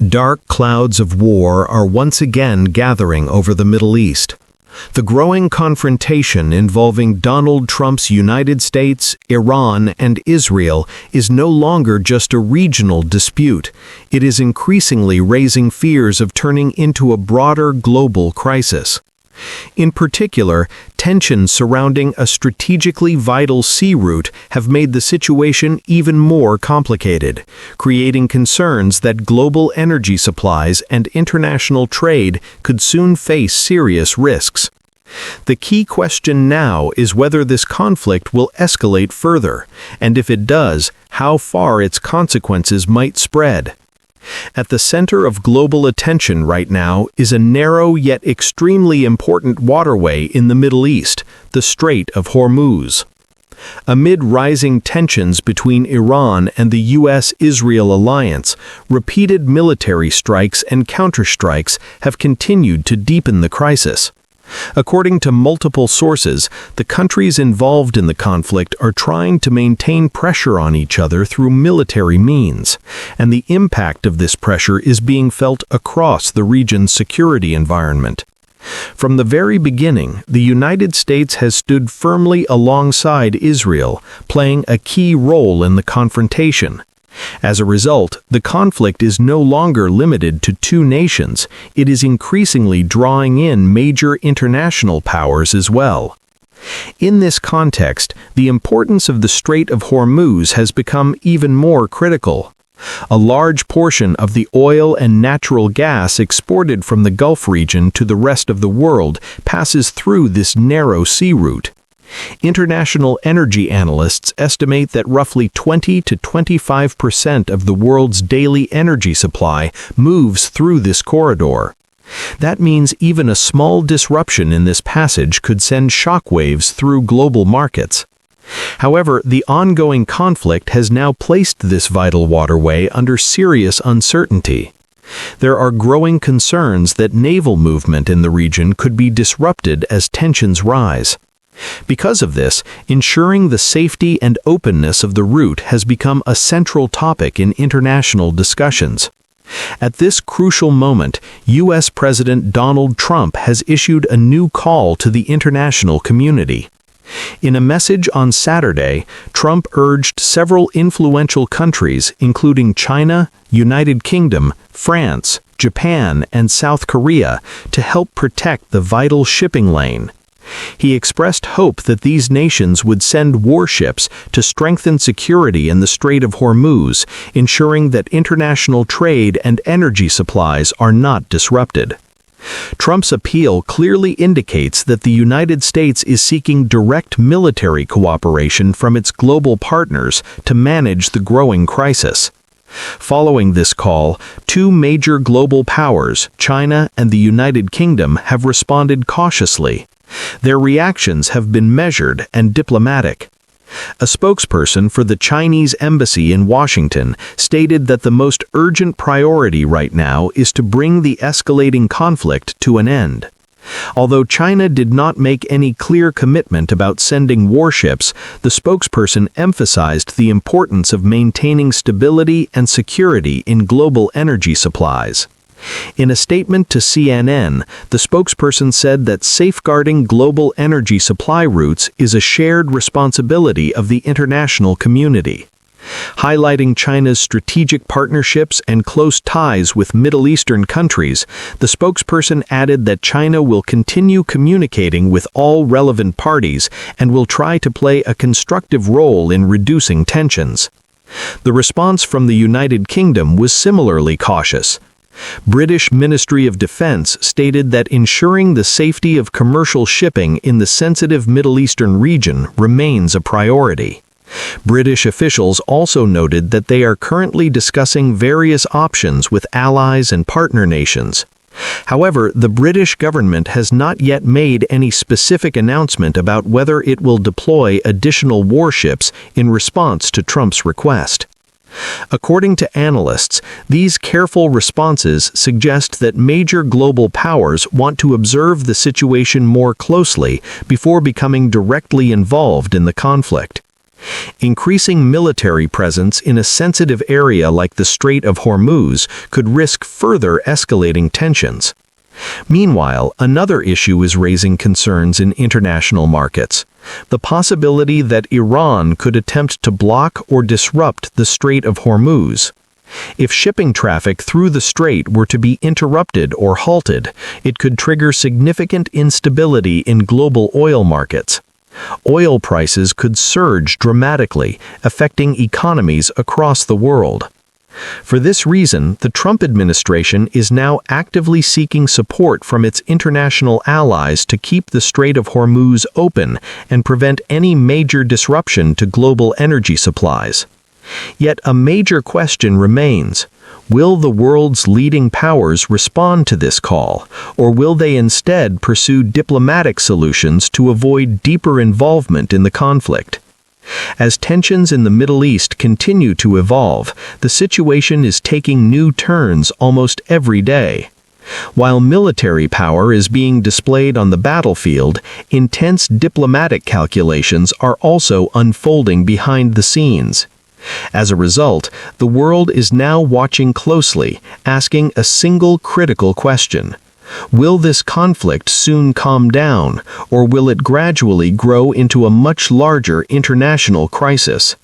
Dark clouds of war are once again gathering over the Middle East. The growing confrontation involving Donald Trump's United States, Iran, and Israel is no longer just a regional dispute. It is increasingly raising fears of turning into a broader global crisis. In particular, tensions surrounding a strategically vital sea route have made the situation even more complicated, creating concerns that global energy supplies and international trade could soon face serious risks. The key question now is whether this conflict will escalate further, and if it does, how far its consequences might spread. At the center of global attention right now is a narrow yet extremely important waterway in the Middle East, the Strait of Hormuz. Amid rising tensions between Iran and the U.S.-Israel alliance, repeated military strikes and counterstrikes have continued to deepen the crisis. According to multiple sources, the countries involved in the conflict are trying to maintain pressure on each other through military means, and the impact of this pressure is being felt across the region's security environment. From the very beginning, the United States has stood firmly alongside Israel, playing a key role in the confrontation. As a result, the conflict is no longer limited to two nations, it is increasingly drawing in major international powers as well. In this context, the importance of the Strait of Hormuz has become even more critical. A large portion of the oil and natural gas exported from the Gulf region to the rest of the world passes through this narrow sea route. International energy analysts estimate that roughly 20 to 25% of the world's daily energy supply moves through this corridor. That means even a small disruption in this passage could send shockwaves through global markets. However, the ongoing conflict has now placed this vital waterway under serious uncertainty. There are growing concerns that naval movement in the region could be disrupted as tensions rise. Because of this, ensuring the safety and openness of the route has become a central topic in international discussions. At this crucial moment, U.S. President Donald Trump has issued a new call to the international community. In a message on Saturday, Trump urged several influential countries, including China, United Kingdom, France, Japan, and South Korea, to help protect the vital shipping lane. He expressed hope that these nations would send warships to strengthen security in the Strait of Hormuz, ensuring that international trade and energy supplies are not disrupted. Trump's appeal clearly indicates that the United States is seeking direct military cooperation from its global partners to manage the growing crisis. Following this call, two major global powers, China and the United Kingdom, have responded cautiously. Their reactions have been measured and diplomatic. A spokesperson for the Chinese embassy in Washington stated that the most urgent priority right now is to bring the escalating conflict to an end. Although China did not make any clear commitment about sending warships, the spokesperson emphasized the importance of maintaining stability and security in global energy supplies. In a statement to CNN, the spokesperson said that safeguarding global energy supply routes is a shared responsibility of the international community. Highlighting China's strategic partnerships and close ties with Middle Eastern countries, the spokesperson added that China will continue communicating with all relevant parties and will try to play a constructive role in reducing tensions. The response from the United Kingdom was similarly cautious. British Ministry of Defense stated that ensuring the safety of commercial shipping in the sensitive Middle Eastern region remains a priority. British officials also noted that they are currently discussing various options with allies and partner nations. However, the British government has not yet made any specific announcement about whether it will deploy additional warships in response to Trump's request. According to analysts, these careful responses suggest that major global powers want to observe the situation more closely before becoming directly involved in the conflict. Increasing military presence in a sensitive area like the Strait of Hormuz could risk further escalating tensions. Meanwhile, another issue is raising concerns in international markets: the possibility that Iran could attempt to block or disrupt the Strait of Hormuz. If shipping traffic through the strait were to be interrupted or halted, it could trigger significant instability in global oil markets. Oil prices could surge dramatically, affecting economies across the world. For this reason, the Trump administration is now actively seeking support from its international allies to keep the Strait of Hormuz open and prevent any major disruption to global energy supplies. Yet a major question remains: will the world's leading powers respond to this call, or will they instead pursue diplomatic solutions to avoid deeper involvement in the conflict? As tensions in the Middle East continue to evolve, the situation is taking new turns almost every day. While military power is being displayed on the battlefield, intense diplomatic calculations are also unfolding behind the scenes. As a result, the world is now watching closely, asking a single critical question: will this conflict soon calm down, or will it gradually grow into a much larger international crisis?